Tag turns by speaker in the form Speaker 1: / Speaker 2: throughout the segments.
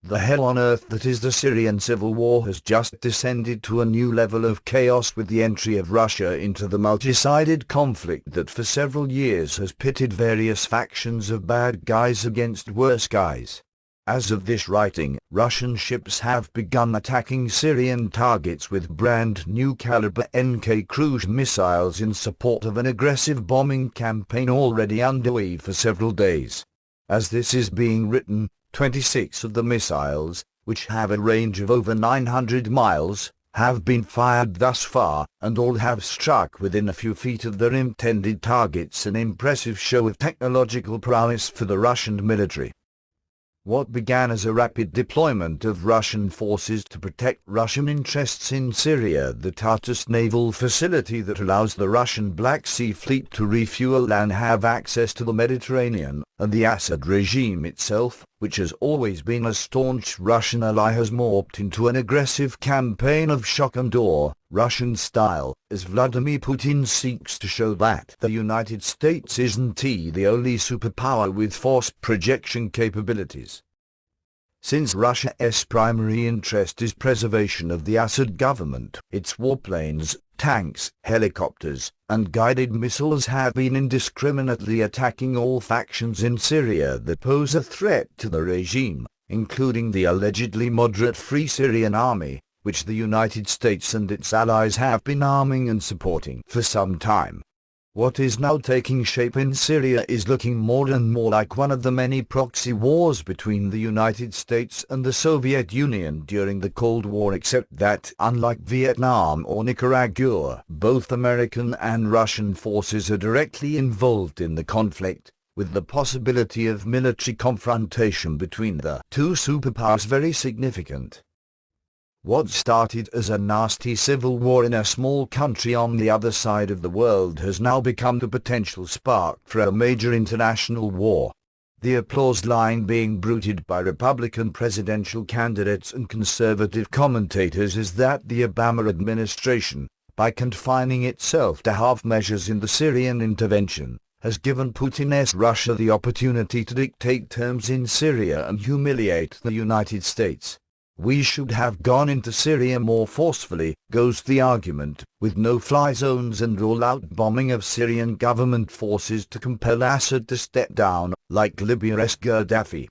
Speaker 1: The hell on earth that is the Syrian Civil War has just descended to a new level of chaos with the entry of Russia into the multi-sided conflict that for several years has pitted various factions of bad guys against worse guys. As of this writing, Russian ships have begun attacking Syrian targets with brand new Kalibr-NK cruise missiles in support of an aggressive bombing campaign already underway for several days. As this is being written, 26 of the missiles, which have a range of over 900 miles, have been fired thus far, and all have struck within a few feet of their intended targets, an impressive show of technological prowess for the Russian military. What began as a rapid deployment of Russian forces to protect Russian interests in Syria, the Tartus naval facility that allows the Russian Black Sea Fleet to refuel and have access to the Mediterranean, and the Assad regime itself, which has always been a staunch Russian ally, has morphed into an aggressive campaign of shock and awe, Russian style, as Vladimir Putin seeks to show that the United States isn't the only superpower with force projection capabilities. Since Russia's primary interest is preservation of the Assad government, its warplanes, tanks, helicopters, and guided missiles have been indiscriminately attacking all factions in Syria that pose a threat to the regime, including the allegedly moderate Free Syrian Army, which the United States and its allies have been arming and supporting for some time. What is now taking shape in Syria is looking more and more like one of the many proxy wars between the United States and the Soviet Union during the Cold War, except that, unlike Vietnam or Nicaragua, both American and Russian forces are directly involved in the conflict, with the possibility of military confrontation between the two superpowers very significant. What started as a nasty civil war in a small country on the other side of the world has now become the potential spark for a major international war. The applause line being bruited by Republican presidential candidates and conservative commentators is that the Obama administration, by confining itself to half measures in the Syrian intervention, has given Putin's Russia the opportunity to dictate terms in Syria and humiliate the United States. We should have gone into Syria more forcefully, goes the argument, with no-fly zones and all-out bombing of Syrian government forces to compel Assad to step down, like Libya's Gaddafi.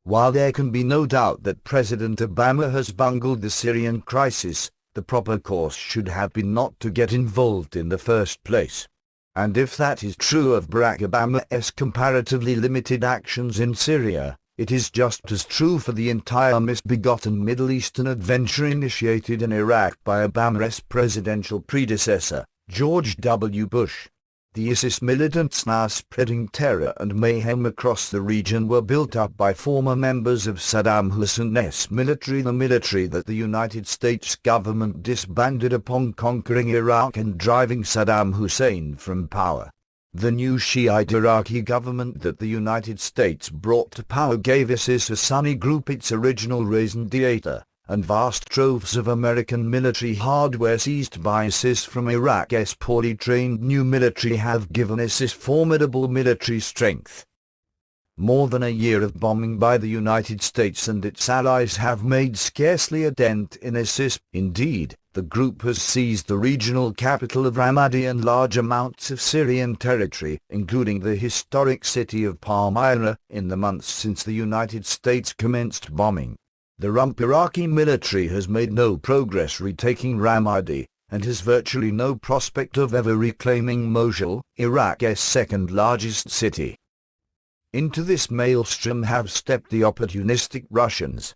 Speaker 1: While there can be no doubt that President Obama has bungled the Syrian crisis, the proper course should have been not to get involved in the first place. And if that is true of Barack Obama's comparatively limited actions in Syria, it is just as true for the entire misbegotten Middle Eastern adventure initiated in Iraq by Obama's presidential predecessor, George W. Bush. The ISIS militants now spreading terror and mayhem across the region were built up by former members of Saddam Hussein's military, the military that the United States government disbanded upon conquering Iraq and driving Saddam Hussein from power. The new Shiite Iraqi government that the United States brought to power gave ISIS a Sunni group its original raison d'etre, and vast troves of American military hardware seized by ISIS from Iraq's poorly trained new military have given ISIS formidable military strength. More than a year of bombing by the United States and its allies have made scarcely a dent in ISIS. Indeed, the group has seized the regional capital of Ramadi and large amounts of Syrian territory, including the historic city of Palmyra, in the months since the United States commenced bombing. The rump Iraqi military has made no progress retaking Ramadi, and has virtually no prospect of ever reclaiming Mosul, Iraq's second-largest city. Into this maelstrom have stepped the opportunistic Russians.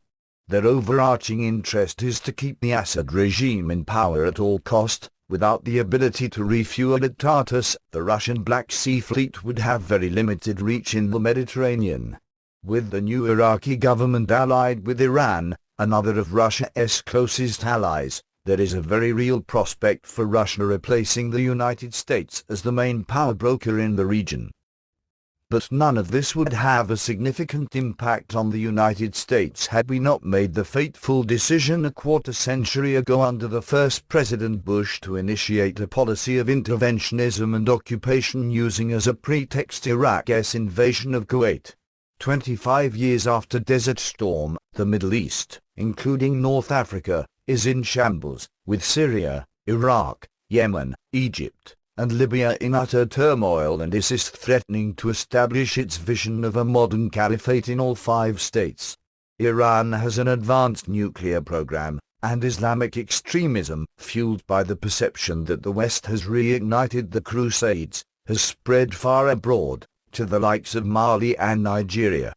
Speaker 1: Their overarching interest is to keep the Assad regime in power at all cost. Without the ability to refuel at Tartus, the Russian Black Sea Fleet would have very limited reach in the Mediterranean. With the new Iraqi government allied with Iran, another of Russia's closest allies, there is a very real prospect for Russia replacing the United States as the main power broker in the region. But none of this would have a significant impact on the United States had we not made the fateful decision a quarter-century ago under the first President Bush to initiate a policy of interventionism and occupation using as a pretext Iraq's invasion of Kuwait. 25 years after Desert Storm, the Middle East, including North Africa, is in shambles, with Syria, Iraq, Yemen, Egypt, and Libya in utter turmoil, and ISIS threatening to establish its vision of a modern caliphate in all 5 states. Iran has an advanced nuclear program, and Islamic extremism, fueled by the perception that the West has reignited the Crusades, has spread far abroad, to the likes of Mali and Nigeria.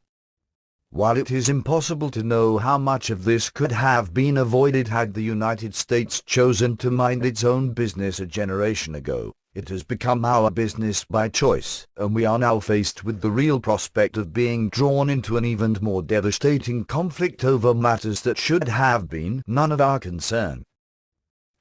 Speaker 1: While it is impossible to know how much of this could have been avoided had the United States chosen to mind its own business a generation ago, it has become our business by choice, and we are now faced with the real prospect of being drawn into an even more devastating conflict over matters that should have been none of our concern.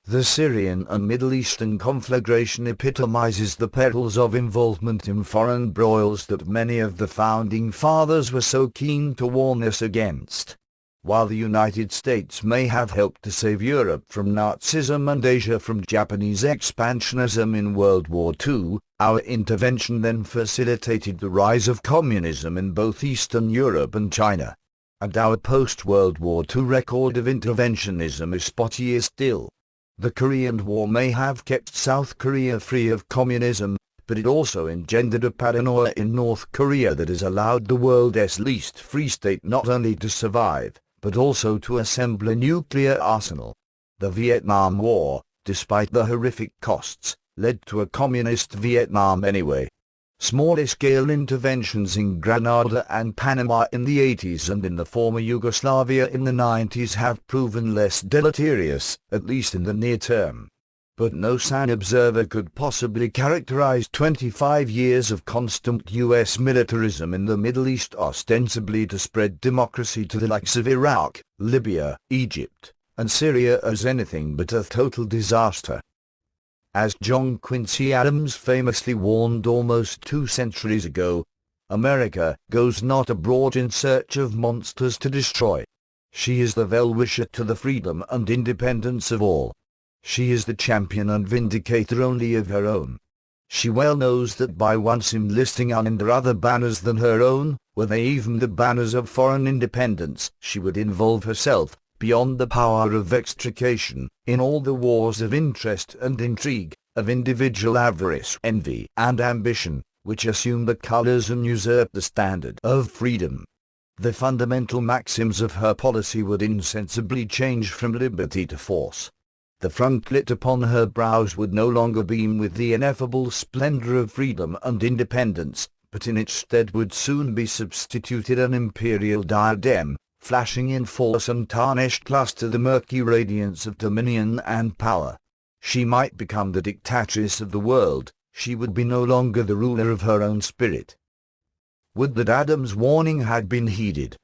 Speaker 1: The Syrian and Middle Eastern conflagration epitomizes the perils of involvement in foreign broils that many of the founding fathers were so keen to warn us against. While the United States may have helped to save Europe from Nazism and Asia from Japanese expansionism in World War II, our intervention then facilitated the rise of communism in both Eastern Europe and China. And our post-World War II record of interventionism is spottier still. The Korean War may have kept South Korea free of communism, but it also engendered a paranoia in North Korea that has allowed the world's least free state not only to survive, but also to assemble a nuclear arsenal. The Vietnam War, despite the horrific costs, led to a communist Vietnam anyway. Smaller-scale interventions in Grenada and Panama in the 80s and in the former Yugoslavia in the 90s have proven less deleterious, at least in the near term. But no sane observer could possibly characterize 25 years of constant U.S. militarism in the Middle East ostensibly to spread democracy to the likes of Iraq, Libya, Egypt, and Syria as anything but a total disaster. As John Quincy Adams famously warned almost 2 centuries ago, America goes not abroad in search of monsters to destroy. She is the well-wisher to the freedom and independence of all. She is the champion and vindicator only of her own. She well knows that by once enlisting under other banners than her own, were they even the banners of foreign independence, she would involve herself, beyond the power of extrication, in all the wars of interest and intrigue, of individual avarice, envy, and ambition, which assume the colors and usurp the standard of freedom. The fundamental maxims of her policy would insensibly change from liberty to force. The frontlet upon her brows would no longer beam with the ineffable splendor of freedom and independence, but in its stead would soon be substituted an imperial diadem, flashing in false and tarnished luster the murky radiance of dominion and power. She might become the dictatress of the world, she would be no longer the ruler of her own spirit. Would that Adam's warning had been heeded!